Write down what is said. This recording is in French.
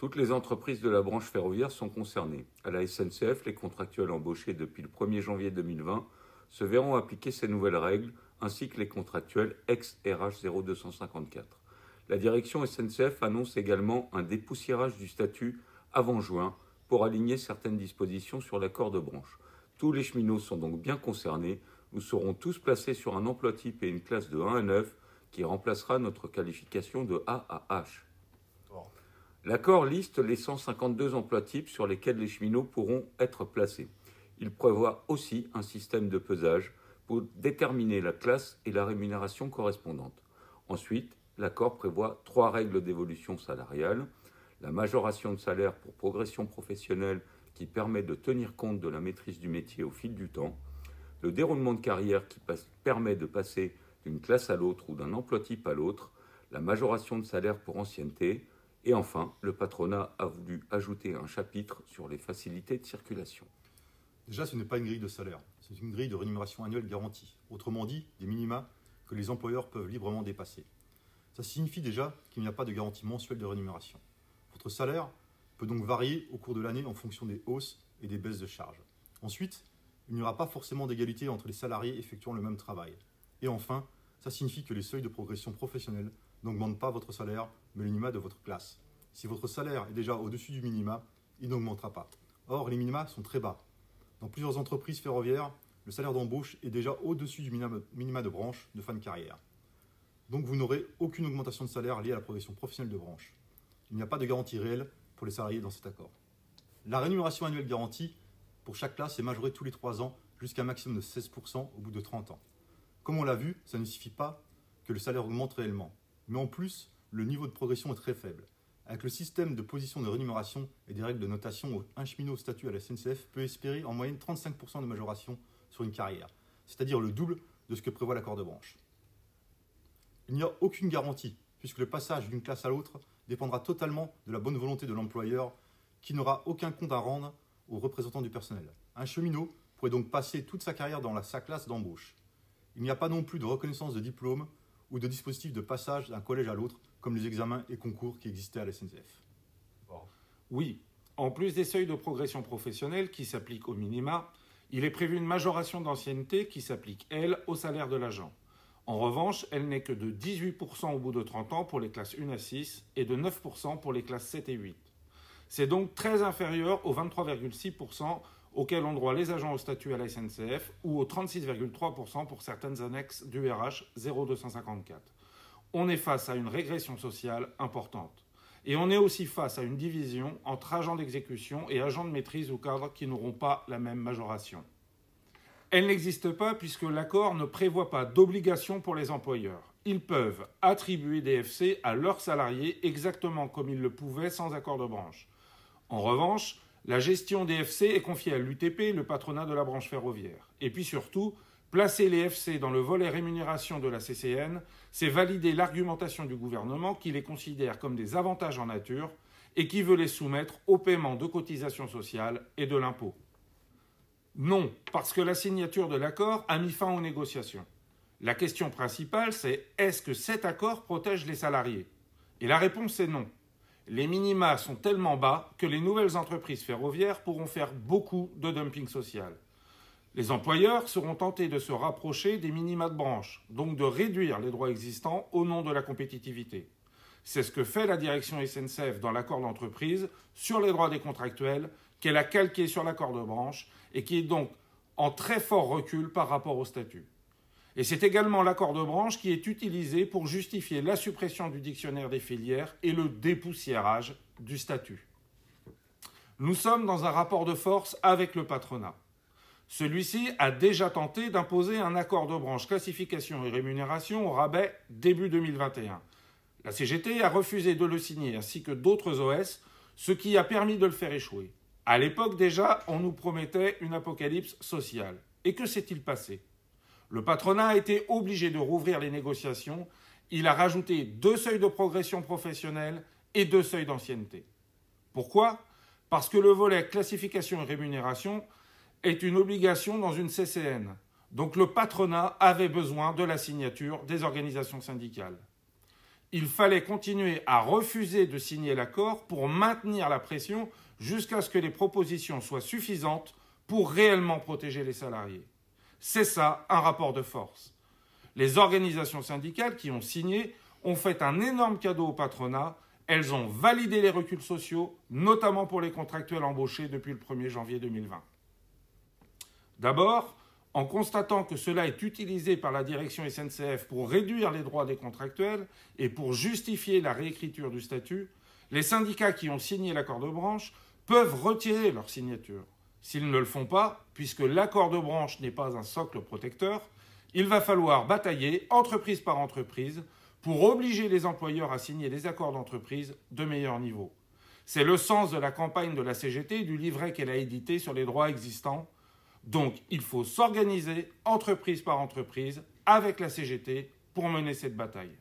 Toutes les entreprises de la branche ferroviaire sont concernées. À la SNCF, les contractuels embauchés depuis le 1er janvier 2020 se verront appliquer ces nouvelles règles, ainsi que les contractuels ex-RH 0254. La direction SNCF annonce également un dépoussiérage du statut avant juin pour aligner certaines dispositions sur l'accord de branche. Tous les cheminots sont donc bien concernés. Nous serons tous placés sur un emploi type et une classe de 1 à 9 qui remplacera notre qualification de A à H. L'accord liste les 152 emplois types sur lesquels les cheminots pourront être placés. Il prévoit aussi un système de pesage pour déterminer la classe et la rémunération correspondante. Ensuite, l'accord prévoit 3 règles d'évolution salariale, la majoration de salaire pour progression professionnelle qui permet de tenir compte de la maîtrise du métier au fil du temps, le déroulement de carrière qui permet de passer d'une classe à l'autre ou d'un emploi type à l'autre, la majoration de salaire pour ancienneté, et enfin, le patronat a voulu ajouter un chapitre sur les facilités de circulation. Déjà, ce n'est pas une grille de salaire, c'est une grille de rémunération annuelle garantie. Autrement dit, des minima que les employeurs peuvent librement dépasser. Ça signifie déjà qu'il n'y a pas de garantie mensuelle de rémunération. Votre salaire peut donc varier au cours de l'année en fonction des hausses et des baisses de charges. Ensuite, il n'y aura pas forcément d'égalité entre les salariés effectuant le même travail. Et enfin, ça signifie que les seuils de progression professionnelle n'augmentent pas votre salaire, mais le minima de votre classe. Si votre salaire est déjà au-dessus du minima, il n'augmentera pas. Or, les minima sont très bas. Dans plusieurs entreprises ferroviaires, le salaire d'embauche est déjà au-dessus du minima de branche de fin de carrière. Donc vous n'aurez aucune augmentation de salaire liée à la progression professionnelle de branche. Il n'y a pas de garantie réelle pour les salariés dans cet accord. La rémunération annuelle garantie pour chaque classe est majorée tous les 3 ans jusqu'à un maximum de 16% au bout de 30 ans. Comme on l'a vu, ça ne suffit pas que le salaire augmente réellement. Mais en plus, le niveau de progression est très faible. Avec le système de position de rémunération et des règles de notation, un cheminot au statut à la SNCF peut espérer en moyenne 35% de majoration sur une carrière, c'est-à-dire le double de ce que prévoit l'accord de branche. Il n'y a aucune garantie, puisque le passage d'une classe à l'autre dépendra totalement de la bonne volonté de l'employeur, qui n'aura aucun compte à rendre aux représentants du personnel. Un cheminot pourrait donc passer toute sa carrière dans sa classe d'embauche. Il n'y a pas non plus de reconnaissance de diplôme ou de dispositif de passage d'un collège à l'autre, comme les examens et concours qui existaient à la SNCF. Oui, en plus des seuils de progression professionnelle qui s'appliquent au minima, il est prévu une majoration d'ancienneté qui s'applique, elle, au salaire de l'agent. En revanche, elle n'est que de 18% au bout de 30 ans pour les classes 1 à 6 et de 9% pour les classes 7 et 8. C'est donc très inférieur aux 23,6% auxquels ont droit les agents au statut à la SNCF ou aux 36,3% pour certaines annexes du RH 0254. On est face à une régression sociale importante. Et on est aussi face à une division entre agents d'exécution et agents de maîtrise ou cadres qui n'auront pas la même majoration. Elle n'existe pas puisque l'accord ne prévoit pas d'obligation pour les employeurs. Ils peuvent attribuer des FC à leurs salariés exactement comme ils le pouvaient sans accord de branche. En revanche, la gestion des FC est confiée à l'UTP, le patronat de la branche ferroviaire. Et puis surtout, placer les FC dans le volet rémunération de la CCN, c'est valider l'argumentation du gouvernement qui les considère comme des avantages en nature et qui veut les soumettre au paiement de cotisations sociales et de l'impôt. Non, parce que la signature de l'accord a mis fin aux négociations. La question principale, c'est est-ce que cet accord protège les salariés ? Et la réponse est non. Les minima sont tellement bas que les nouvelles entreprises ferroviaires pourront faire beaucoup de dumping social. Les employeurs seront tentés de se rapprocher des minima de branche, donc de réduire les droits existants au nom de la compétitivité. C'est ce que fait la direction SNCF dans l'accord d'entreprise sur les droits des contractuels, qu'elle a calqué sur l'accord de branche et qui est donc en très fort recul par rapport au statut. Et c'est également l'accord de branche qui est utilisé pour justifier la suppression du dictionnaire des filières et le dépoussiérage du statut. Nous sommes dans un rapport de force avec le patronat. Celui-ci a déjà tenté d'imposer un accord de branche classification et rémunération au rabais début 2021. La CGT a refusé de le signer ainsi que d'autres OS, ce qui a permis de le faire échouer. À l'époque déjà, on nous promettait une apocalypse sociale. Et que s'est-il passé ? Le patronat a été obligé de rouvrir les négociations. Il a rajouté 2 seuils de progression professionnelle et 2 seuils d'ancienneté. Pourquoi ? Parce que le volet classification et rémunération est une obligation dans une CCN. Donc le patronat avait besoin de la signature des organisations syndicales. il fallait continuer à refuser de signer l'accord pour maintenir la pression jusqu'à ce que les propositions soient suffisantes pour réellement protéger les salariés. C'est ça, un rapport de force. Les organisations syndicales qui ont signé ont fait un énorme cadeau au patronat. Elles ont validé les reculs sociaux, notamment pour les contractuels embauchés depuis le 1er janvier 2020. D'abord, en constatant que cela est utilisé par la direction SNCF pour réduire les droits des contractuels et pour justifier la réécriture du statut, les syndicats qui ont signé l'accord de branche peuvent retirer leur signature. S'ils ne le font pas, puisque l'accord de branche n'est pas un socle protecteur, il va falloir batailler, entreprise par entreprise, pour obliger les employeurs à signer des accords d'entreprise de meilleur niveau. C'est le sens de la campagne de la CGT et du livret qu'elle a édité sur les droits existants. Donc, il faut s'organiser, entreprise par entreprise, avec la CGT, pour mener cette bataille.